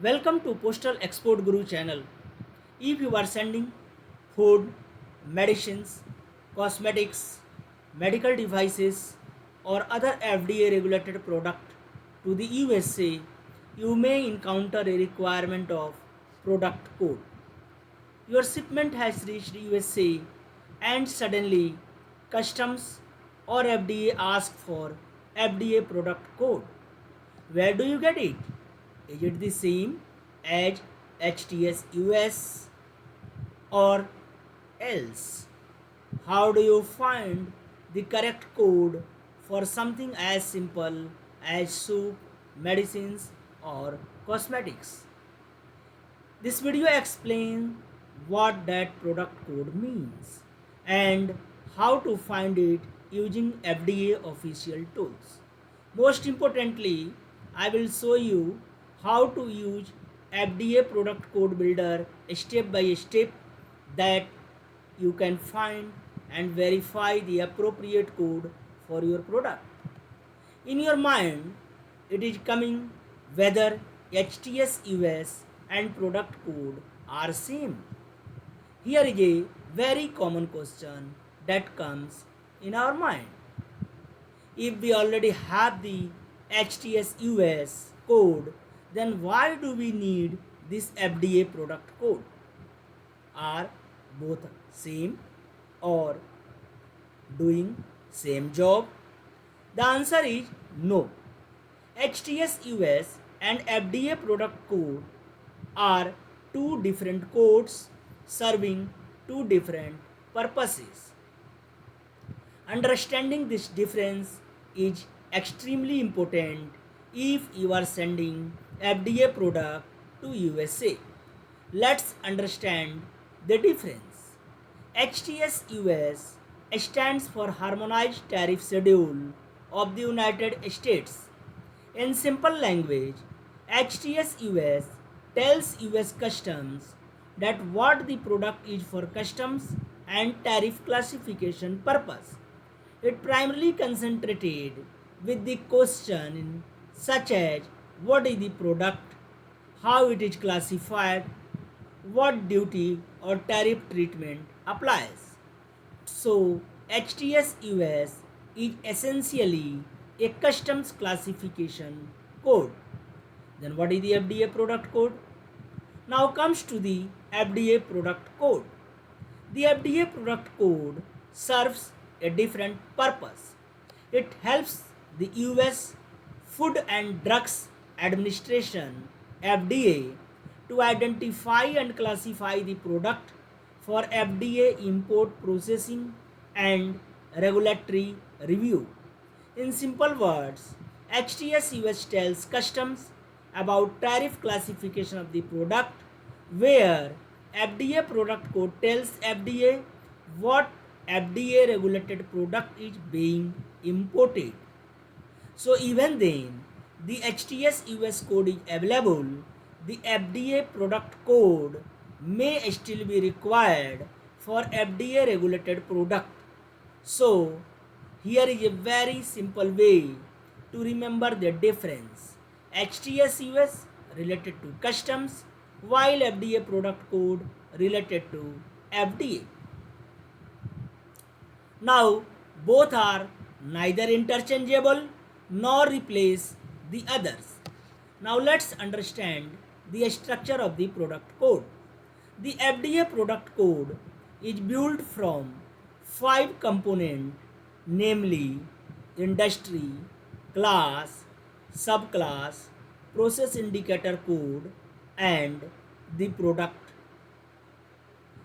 Welcome to Postal Export Guru channel. If you are sending food, medicines, cosmetics, medical devices or other FDA regulated product to the USA, you may encounter a requirement of product code. Your shipment has reached USA and suddenly customs or FDA ask for FDA product code. Where do you get it? Is it the same as HTS US or else? How do you find the correct code for something as simple as soup, medicines or cosmetics? This video explains what that product code means and how to find it using FDA official tools. Most importantly, I will show you how to use FDA product code builder step by step that you can find and verify the appropriate code for your product. In your mind, it is coming whether HTS US and product code are same. Here is a very common question that comes in our mind. If we already have the HTS US code, then why do we need this FDA product code? Are both same or doing same job? The answer is no. HTS US and FDA product code are two different codes serving two different purposes. Understanding this difference is extremely important if you are sending FDA product to USA. Let's understand the difference. HTS US stands for Harmonized Tariff Schedule of the United States. In simple language, HTS US tells US Customs that what the product is for customs and tariff classification purpose. It primarily concentrated with the question such as what is the product, how it is classified, what duty or tariff treatment applies. So, HTS US is essentially a customs classification code. Then, what is the FDA product code? Now comes to the FDA product code. The FDA product code serves a different purpose. It helps the US Food and Drugs Administration FDA to identify and classify the product for FDA import processing and regulatory review. In simple words, HTS US tells customs about tariff classification of the product, where FDA product code tells FDA what FDA regulated product is being imported. So even then, the HTS US code is available, the FDA product code may still be required for FDA regulated product. So here is a very simple way to remember the difference. HTS US related to customs while FDA product code related to FDA. Now both are neither interchangeable nor replace the others. Now let's understand the structure of the product code. The FDA product code is built from 5 components, namely industry, class, subclass, process indicator code and the product.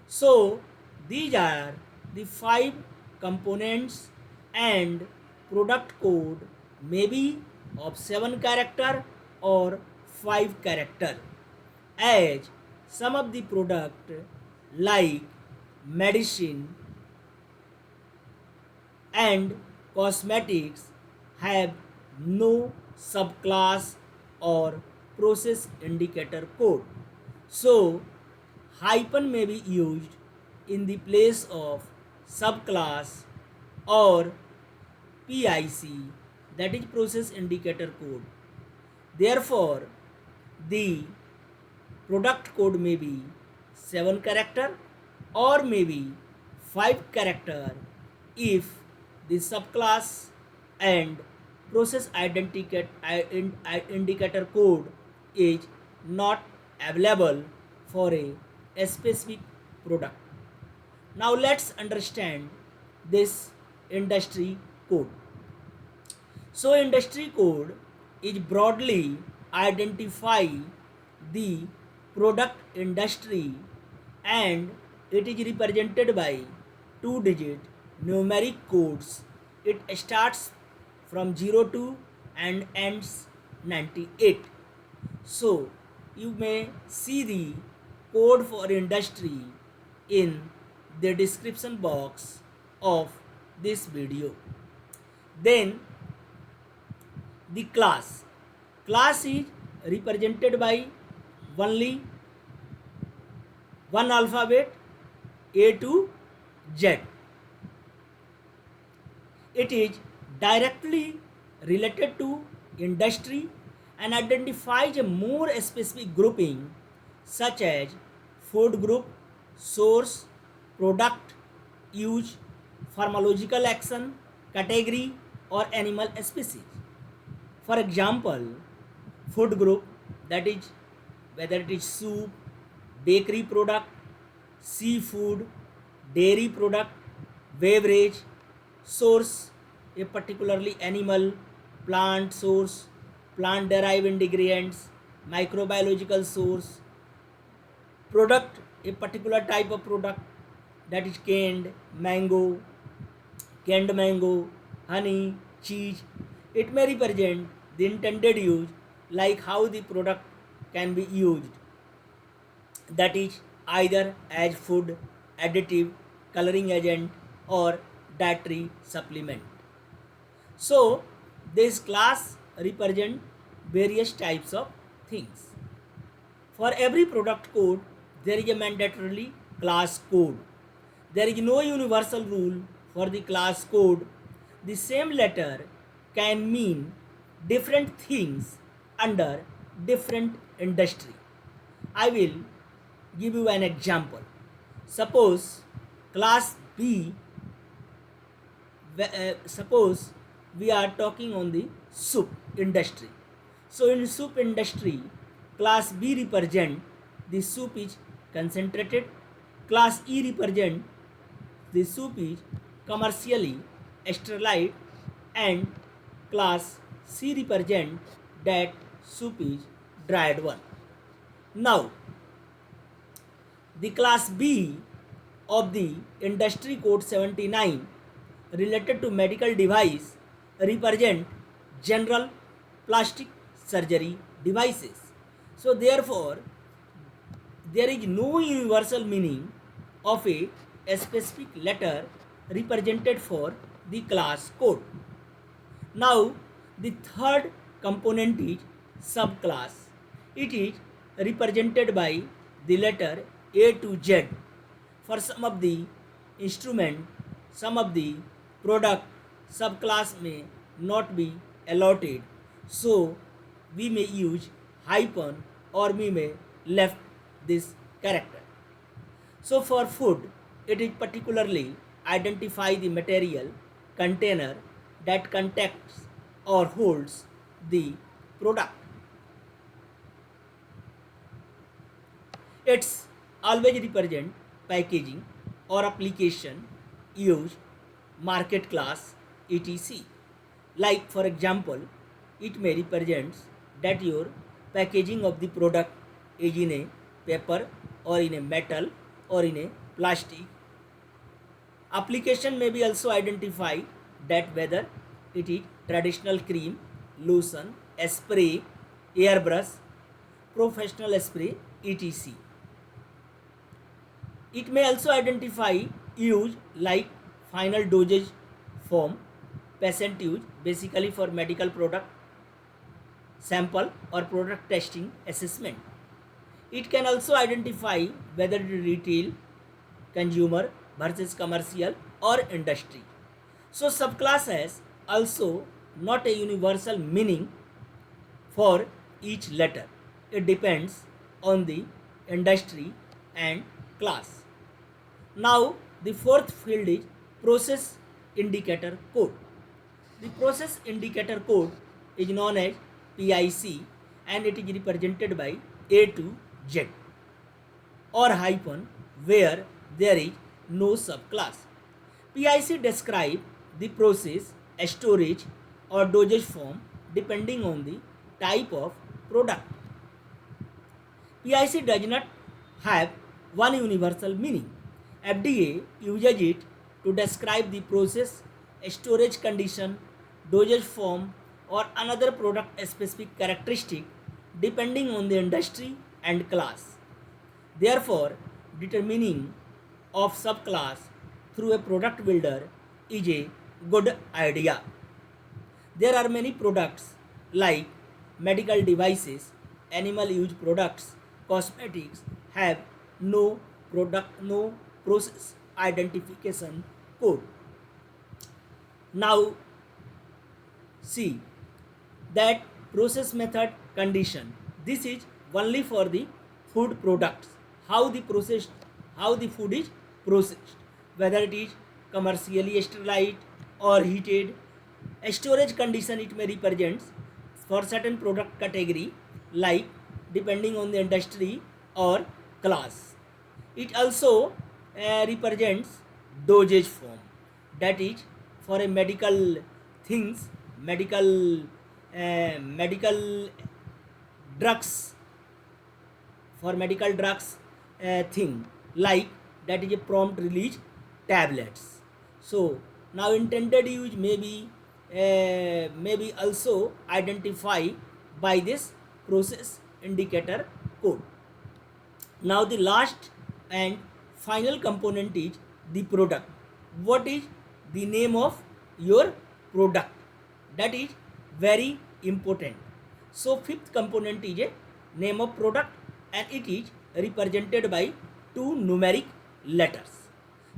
So these are the 5 components, and product code may be of 7 character or 5 character, as some of the product like medicine and cosmetics have no subclass or process indicator code. So hyphen may be used in the place of subclass or PIC, that is process indicator code. Therefore, the product code may be 7 character or maybe 5 character if the subclass and process indicator code is not available for a specific product. Now let's understand this industry code. So industry code is broadly identify the product industry, and it is represented by two-digit numeric codes. It starts from 02 and ends 98. So you may see the code for industry in the description box of this video. Then the class is represented by only one alphabet, A to Z. It is directly related to industry and identifies a more specific grouping such as food group, source, product, use, pharmacological action, category or animal species. For example, food group, that is whether it is soup, bakery product, seafood, dairy product, beverage. Source, a particularly animal, plant source, plant derived ingredients, microbiological source. Product, a particular type of product, that is canned mango, honey, cheese. It may represent the intended use, like how the product can be used, that is either as food, additive, coloring agent or dietary supplement. So this class represent various types of things. For every product code there is a mandatorily class code. There is no universal rule for the class code. The same letter can mean different things under different industry. I will give you an example. Suppose class B, suppose we are talking on the soup industry. So in soup industry, class B represent the soup is concentrated, class E represent the soup is commercially sterilized, and class C represent that soup is dried one. Now the class B of the industry code 79 related to medical device represent general plastic surgery devices. So therefore there is no universal meaning of a specific letter represented for the class code. Now the third component is subclass. It is represented by the letter A to Z. For some of the instrument, some of the product, subclass may not be allotted, so we may use hyphen or we may left this character. So for food, it is particularly identify the material container that contains or holds the product. It's always represent packaging or application, use, market class, etc. Like for example, it may represent that your packaging of the product is in a paper or in a metal or in a plastic. Application may be also identify that whether it is traditional cream, lotion, spray, airbrush, professional spray, etc. It may also identify use like final dosage form, patient use, basically for medical product sample or product testing assessment. It can also identify whether it is retail, consumer versus commercial or industry. So subclass has also not a universal meaning for each letter. It depends on the industry, and class. Now, the fourth field is process indicator code. The process indicator code is known as PIC and it is represented by A to Z or hyphen where there is no subclass. PIC describes the process, storage or dosage form depending on the type of product. PIC does not have one universal meaning. FDA uses it to describe the process, storage condition, dosage form, or another product specific characteristic depending on the industry and class. Therefore, determining of subclass through a product builder is a good idea. There are many products like medical devices, animal use products, cosmetics have no process identification code. Now see that process method condition. This is only for the food products. How the food is processed, whether it is commercially sterilized or heated. A storage condition it may represents for certain product category like depending on the industry or class. It also represents dosage form, that is for a medical things, medical drugs, for medical drugs thing like that is a prompt release tablets. So now intended use may be also identified by this process indicator code. Now the last and final component is the product. What is the name of your product? That is very important. So fifth component is a name of product and it is represented by two numeric letters.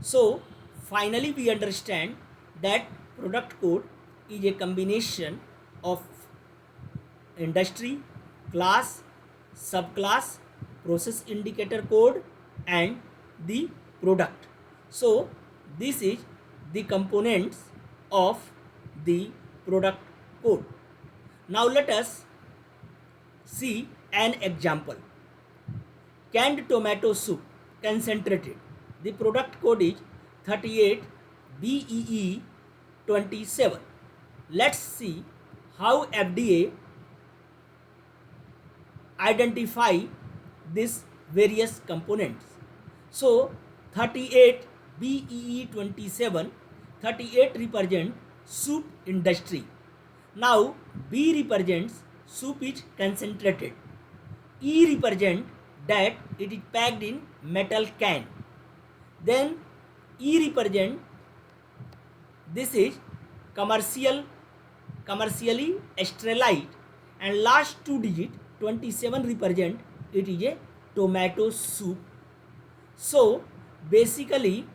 So finally we understand that product code is a combination of industry, class, subclass, process indicator code and the product. So this is the components of the product code. Now let us see an example. Canned tomato soup concentrated. The product code is 38 BEE 27. Let's see how FDA identify these various components. So 38 BEE 27, 38 represents soup industry. Now B represents soup is concentrated. E represents that it is packed in metal can. Then E represents this is commercially sterilized, and last two digit 27 represent it is a tomato soup. So basically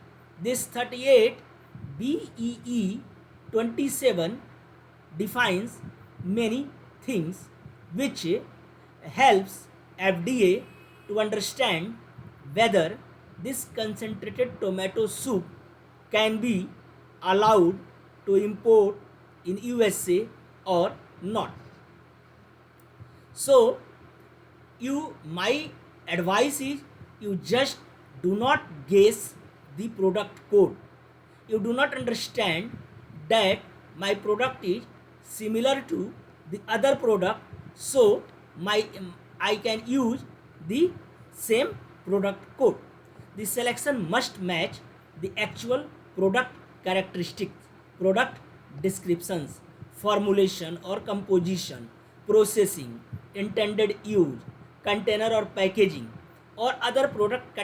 this 38 BEE 27 defines many things which helps FDA to understand whether this concentrated tomato soup can be allowed to import in USA or not. So my advice is you just do not guess the product code. You do not understand that my product is similar to the other product, so I can use the same product code. The selection must match the actual product characteristics, product descriptions, formulation or composition, processing, intended use, container or packaging, or other product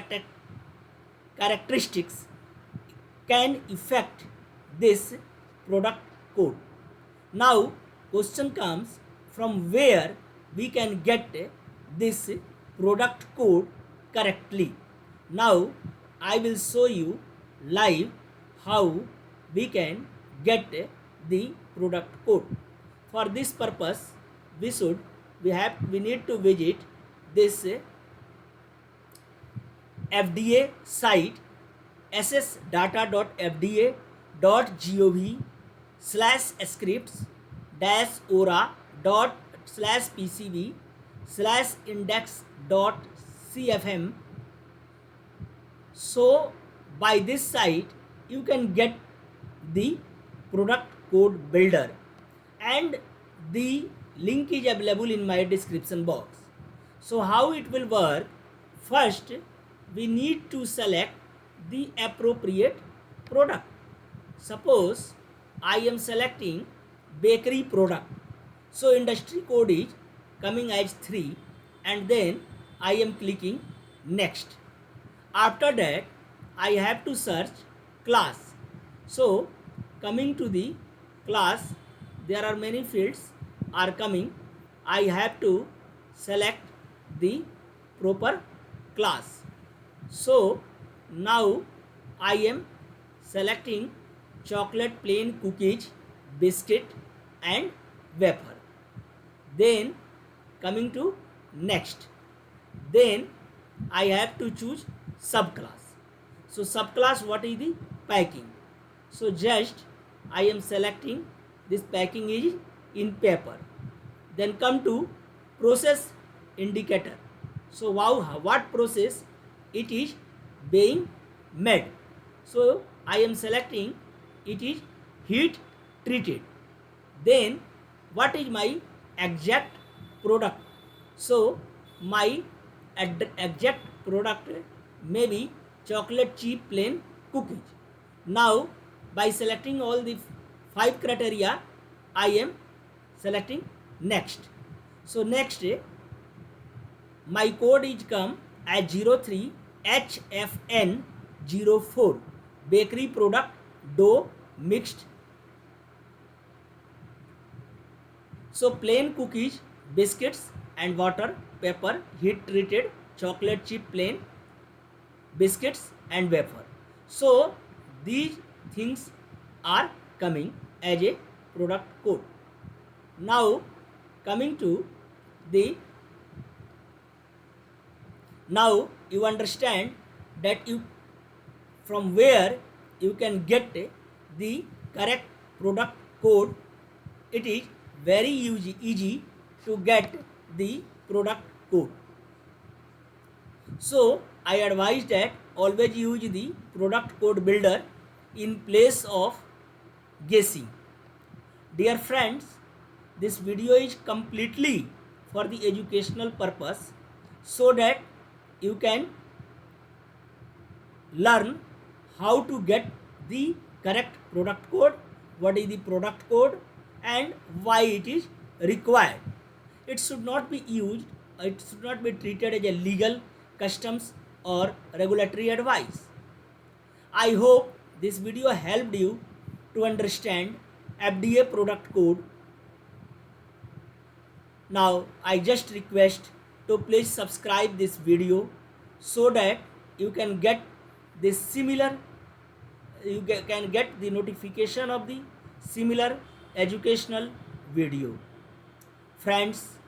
characteristics can affect this product code. Now question comes from where we can get this product code correctly. Now I will show you live how we can get the product code. For this purpose we need to visit this FDA site ssdata.fda.gov/scripts ora ./pcv /index.cfm. So by this site you can get the product code builder, and the link is available in my description box. So how it will work? First we need to select the appropriate product. Suppose I am selecting bakery product, so industry code is coming as 3, and then I am clicking next. After that I have to search class. So coming to the class, there are many fields are coming. I have to select the proper class. So now I am selecting chocolate plain cookies, biscuit and wafer. Then coming to next, then I have to choose subclass. So subclass, what is the packing? So just I am selecting this packing is in paper. Then come to process indicator. So what process it is being made? So I am selecting it is heat treated. Then what is my exact product? So my exact product may be chocolate chip plain cookies. Now by selecting all the 5 criteria, I am selecting next. So next my code is come as 03HFN04 bakery product dough mixed. So plain cookies, biscuits and water, pepper, heat treated, chocolate chip plain, biscuits and wafer. So these things are coming as a product code. Now coming to the, now you understand that you from where you can get the correct product code. It is very easy to get the product code. So I advise that always use the product code builder in place of guessing. Dear friends, this video is completely for the educational purpose, so that you can learn how to get the correct product code, what is the product code and why it is required. It should not be used, it should not be treated as a legal, customs or regulatory advice. I hope this video helped you to understand FDA product code. Now I just request to please subscribe this video, so that you can get this similar, you can get the notification of the similar educational video. Friends,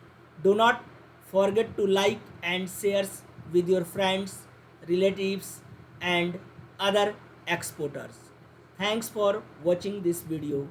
do not forget to like and share with your friends, relatives and other exporters. Thanks for watching this video.